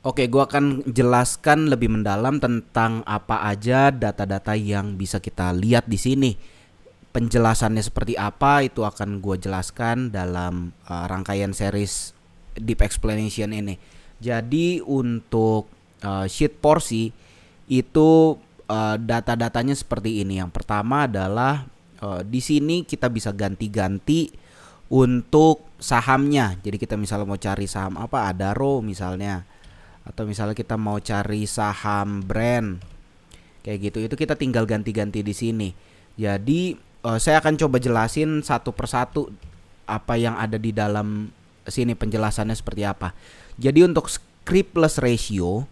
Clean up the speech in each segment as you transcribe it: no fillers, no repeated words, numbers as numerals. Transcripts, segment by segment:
Oke, gua akan jelaskan lebih mendalam tentang apa aja data-data yang bisa kita lihat di sini. Penjelasannya seperti apa itu akan gua jelaskan dalam rangkaian series Deep Explanation ini. Jadi untuk sheet porsi itu data-datanya seperti ini. Yang pertama adalah di sini kita bisa ganti-ganti untuk sahamnya. Jadi kita misalnya mau cari saham apa, Adaro misalnya, atau misalnya kita mau cari saham brand kayak gitu, itu kita tinggal ganti-ganti di sini. Jadi saya akan coba jelasin satu persatu apa yang ada di dalam sini, penjelasannya seperti apa. Jadi untuk script plus ratio,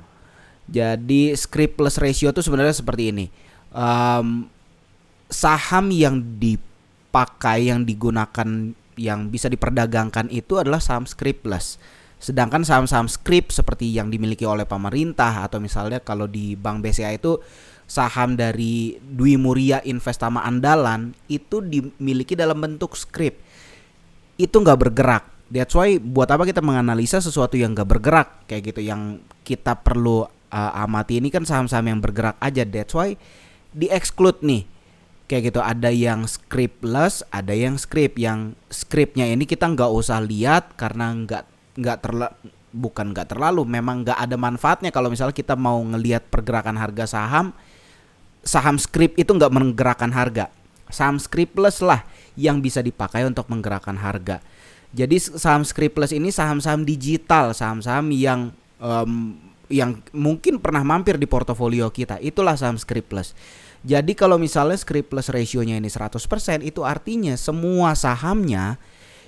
jadi script plus ratio itu sebenarnya seperti ini. Saham yang dipakai, yang digunakan, yang bisa diperdagangkan itu adalah saham script plus. Sedangkan saham-saham script seperti yang dimiliki oleh pemerintah, atau misalnya kalau di Bank BCA itu saham dari Dwi Muria Investama Andalan, itu dimiliki dalam bentuk script. Itu nggak bergerak. That's why buat apa kita menganalisa sesuatu yang nggak bergerak kayak gitu. Yang kita perlu amati ini kan saham-saham yang bergerak aja. That's why di exclude nih. Kayak gitu, ada yang scriptless, ada yang script. Yang scriptnya ini kita nggak usah lihat karena bukan nggak terlalu, memang nggak ada manfaatnya kalau misalnya kita mau ngelihat pergerakan harga saham. Saham script itu nggak menggerakkan harga. Saham scriptless lah yang bisa dipakai untuk menggerakkan harga. Jadi saham scriptless ini saham-saham digital, saham-saham yang mungkin pernah mampir di portofolio kita. Itulah saham scriptless. Jadi kalau misalnya scriptless ratio-nya ini 100%, itu artinya semua sahamnya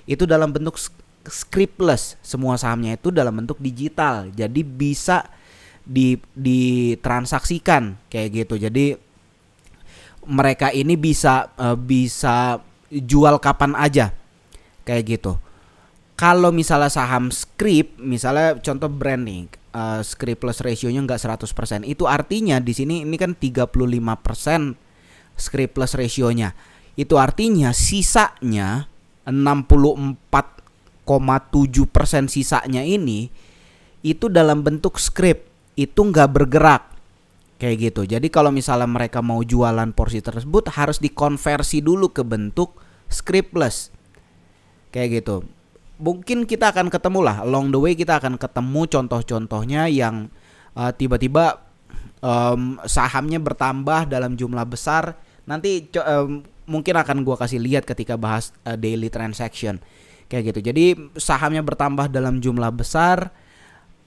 itu dalam bentuk scriptless. Semua sahamnya itu dalam bentuk digital. Jadi bisa ditransaksikan kayak gitu. Jadi mereka ini bisa jual kapan aja kayak gitu. Kalau misalnya saham script, misalnya contoh brand nih, script plus ratio-nya enggak 100%. Itu artinya di sini ini kan 35% script plus ratio-nya. Itu artinya sisanya 64,7% sisanya ini itu dalam bentuk script. Itu enggak bergerak. Kayak gitu. Jadi kalau misalnya mereka mau jualan porsi tersebut harus dikonversi dulu ke bentuk scriptless. Kayak gitu. Mungkin kita akan ketemu lah, along the way kita akan ketemu contoh-contohnya yang tiba-tiba sahamnya bertambah dalam jumlah besar. Nanti mungkin akan gua kasih lihat ketika bahas daily transaction. Kayak gitu. Jadi sahamnya bertambah dalam jumlah besar,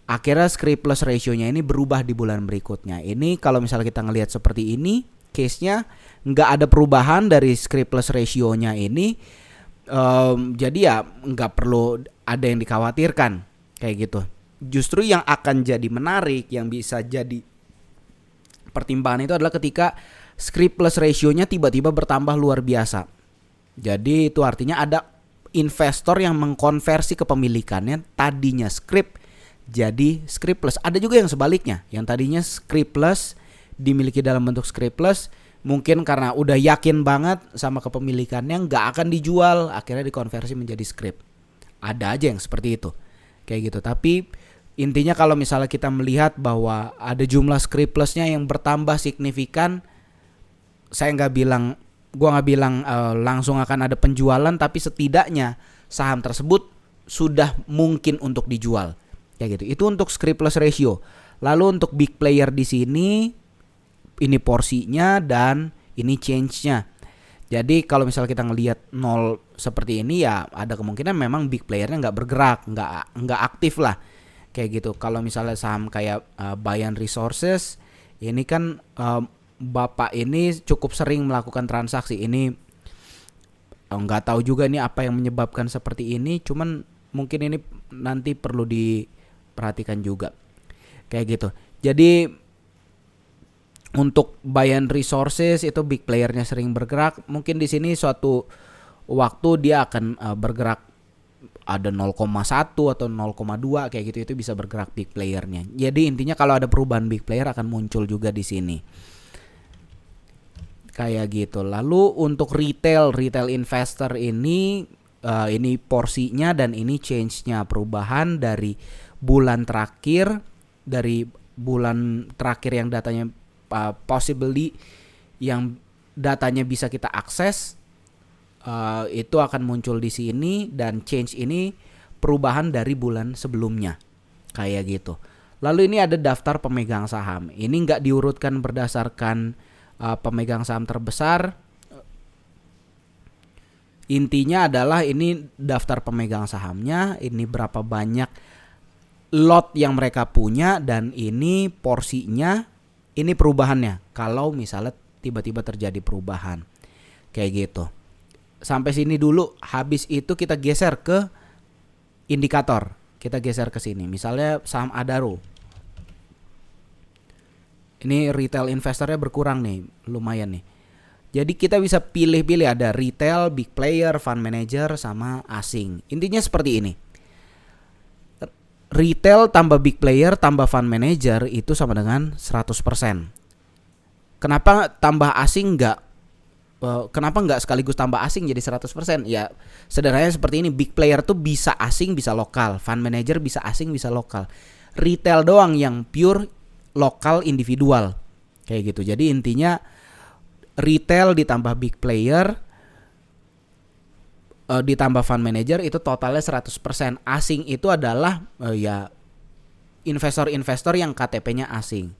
akhirnya script plus ratio-nya ini berubah di bulan berikutnya. Ini kalau misalnya kita ngelihat seperti ini, case-nya nggak ada perubahan dari script plus ratio-nya ini. Jadi ya nggak perlu ada yang dikhawatirkan kayak gitu. Justru yang akan jadi menarik, yang bisa jadi pertimbangan itu adalah ketika script plus ratio-nya tiba-tiba bertambah luar biasa. Jadi itu artinya ada investor yang mengkonversi kepemilikannya tadinya script jadi script plus. Ada juga yang sebaliknya, yang tadinya script plus dimiliki dalam bentuk script plus, mungkin karena udah yakin banget sama kepemilikannya nggak akan dijual, akhirnya dikonversi menjadi script. Ada aja yang seperti itu kayak gitu. Tapi intinya kalau misalnya kita melihat bahwa ada jumlah script plusnya yang bertambah signifikan, gua nggak bilang langsung akan ada penjualan, tapi setidaknya saham tersebut sudah mungkin untuk dijual kayak gitu. Itu untuk script plus ratio. Lalu untuk big player di sini, ini porsinya dan ini change-nya. Jadi kalau misalnya kita ngelihat 0 seperti ini, ya ada kemungkinan memang big player-nya nggak bergerak, nggak aktif lah kayak gitu. Kalau misalnya saham kayak Bayan Resources, ini kan bapak ini cukup sering melakukan transaksi. Ini nggak tahu juga nih apa yang menyebabkan seperti ini, cuman mungkin ini nanti perlu diperhatikan juga kayak gitu. Jadi untuk Bayan Resources itu big playernya sering bergerak. Mungkin di sini suatu waktu dia akan bergerak ada 0,1 atau 0,2 kayak gitu, itu bisa bergerak big playernya. Jadi intinya kalau ada perubahan big player akan muncul juga di sini. Kayak gitu. Lalu untuk retail investor ini porsinya dan ini change-nya, perubahan dari bulan terakhir dari bulan terakhir yang datanya possibly yang datanya bisa kita akses, itu akan muncul di sini, dan change ini perubahan dari bulan sebelumnya kayak gitu. Lalu ini ada daftar pemegang saham. Ini nggak diurutkan berdasarkan pemegang saham terbesar. Intinya adalah ini daftar pemegang sahamnya, ini berapa banyak lot yang mereka punya, dan ini porsinya, ini perubahannya kalau misalnya tiba-tiba terjadi perubahan kayak gitu. Sampai sini dulu. Habis itu kita geser ke indikator. Kita geser ke sini. Misalnya saham Adaro. Ini retail investornya berkurang nih, lumayan nih. Jadi kita bisa pilih-pilih, ada retail, big player, fund manager, sama asing. Intinya seperti ini. Retail tambah big player tambah fund manager itu sama dengan 100%. Kenapa tambah asing enggak? Kenapa enggak sekaligus tambah asing jadi 100%? Ya sederhananya seperti ini. Big player tuh bisa asing bisa lokal. Fund manager bisa asing bisa lokal. Retail doang yang pure lokal individual. Kayak gitu. Jadi intinya retail ditambah big player ditambah fund manager itu totalnya 100%. Asing itu adalah ya investor-investor yang KTP-nya asing.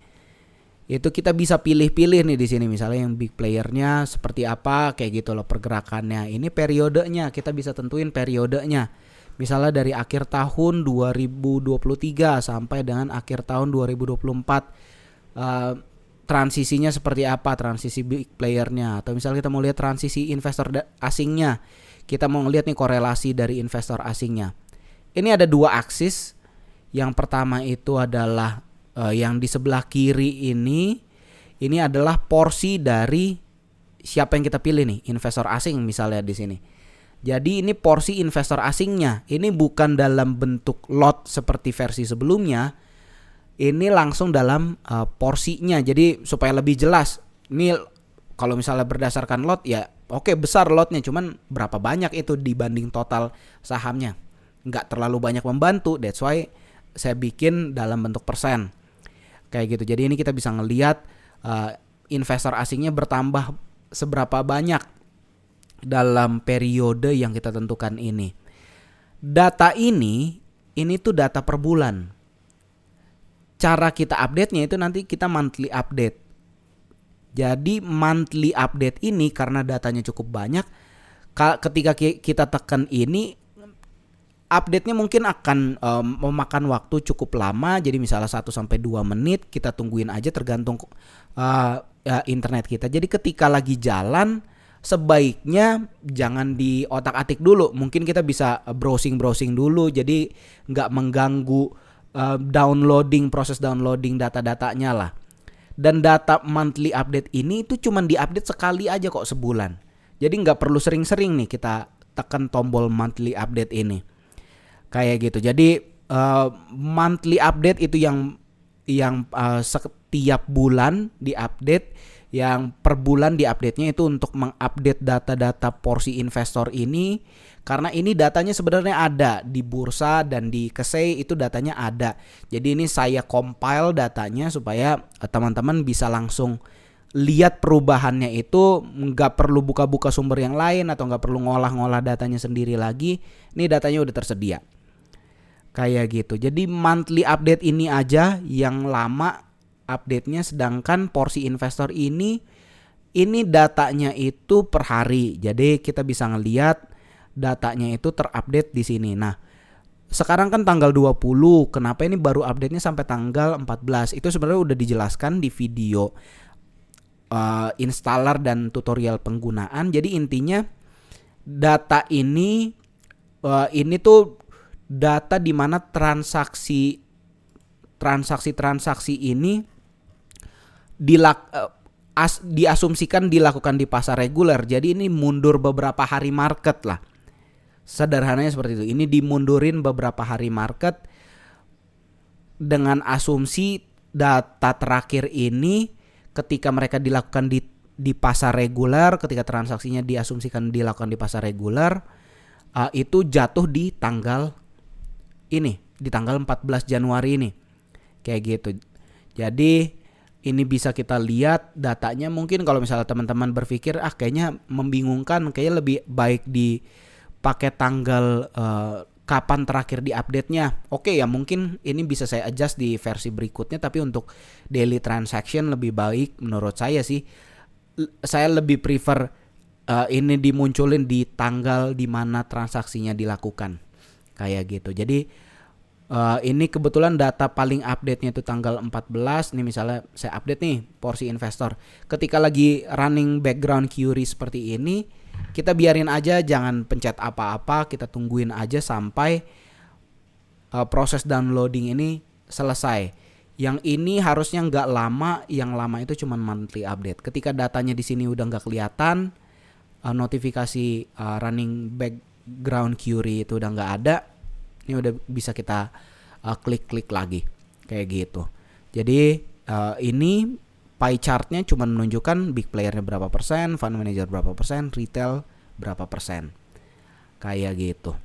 Itu kita bisa pilih-pilih nih di sini, misalnya yang big playernya seperti apa, kayak gitu loh pergerakannya. Ini periodenya, kita bisa tentuin periodenya. Misalnya dari akhir tahun 2023 sampai dengan akhir tahun 2024. Transisinya seperti apa, transisi big playernya, atau misalnya kita mau lihat transisi investor asingnya, kita mau lihat nih korelasi dari investor asingnya. Ini ada dua aksis. Yang pertama itu adalah yang di sebelah kiri ini adalah porsi dari siapa yang kita pilih nih, investor asing misalnya di sini. Jadi ini porsi investor asingnya. Ini bukan dalam bentuk lot seperti versi sebelumnya. Ini langsung dalam porsinya. Jadi supaya lebih jelas. Ini kalau misalnya berdasarkan lot ya oke, besar lotnya, cuman berapa banyak itu dibanding total sahamnya. Nggak terlalu banyak membantu. That's why saya bikin dalam bentuk persen. Kayak gitu. Jadi ini kita bisa ngelihat investor asingnya bertambah seberapa banyak dalam periode yang kita tentukan ini. Data ini tuh data per bulan. Cara kita update-nya itu nanti kita monthly update. Jadi monthly update ini karena datanya cukup banyak, ketika kita tekan ini, update-nya mungkin akan memakan waktu cukup lama. Jadi misalnya 1-2 menit, kita tungguin aja tergantung internet kita. Jadi ketika lagi jalan, sebaiknya jangan di otak-atik dulu. Mungkin kita bisa browsing dulu, jadi nggak mengganggu proses downloading data-datanya lah. Dan data monthly update ini itu cuma diupdate sekali aja kok sebulan. Jadi nggak perlu sering-sering nih kita tekan tombol monthly update ini. Kayak gitu. Jadi monthly update itu yang setiap bulan diupdate. Yang per bulan diupdate-nya itu untuk mengupdate data-data porsi investor ini. Karena ini datanya sebenarnya ada di bursa dan di KSEI, itu datanya ada. Jadi ini saya compile datanya supaya teman-teman bisa langsung lihat perubahannya itu, nggak perlu buka-buka sumber yang lain atau nggak perlu ngolah-ngolah datanya sendiri lagi. Ini datanya udah tersedia. Kayak gitu. Jadi monthly update ini aja yang lama update-nya, sedangkan porsi investor ini datanya itu per hari. Jadi kita bisa ngelihat datanya itu terupdate di sini. Nah, sekarang kan tanggal 20, kenapa ini baru update-nya sampai tanggal 14? Itu sebenarnya udah dijelaskan di video installer dan tutorial penggunaan. Jadi intinya data ini tuh data di mana transaksi ini diasumsikan dilakukan di pasar reguler. Jadi ini mundur beberapa hari market lah. Sederhananya seperti itu. Ini dimundurin beberapa hari market dengan asumsi data terakhir ini ketika mereka dilakukan di pasar reguler, ketika transaksinya diasumsikan dilakukan di pasar reguler, itu jatuh di tanggal ini, di tanggal 14 Januari ini. kayak gitu. Jadi ini bisa kita lihat datanya. Mungkin kalau misalnya teman-teman berpikir kayaknya membingungkan, kayaknya lebih baik dipakai tanggal kapan terakhir di update-nya. Oke ya, mungkin ini bisa saya adjust di versi berikutnya, tapi untuk daily transaction lebih baik menurut saya sih. Saya lebih prefer ini dimunculin di tanggal di mana transaksinya dilakukan. Kayak gitu. Jadi ini kebetulan data paling update-nya itu tanggal 14. Nih misalnya saya update nih porsi investor. Ketika lagi running background query seperti ini, kita biarin aja, jangan pencet apa-apa, kita tungguin aja sampai proses downloading ini selesai. Yang ini harusnya nggak lama, yang lama itu cuma monthly update. Ketika datanya di sini udah nggak kelihatan, notifikasi running background query itu udah nggak ada, ini udah bisa kita klik-klik lagi kayak gitu. Jadi ini pie chartnya cuma menunjukkan big playernya berapa persen, fund manager berapa persen, retail berapa persen, kayak gitu.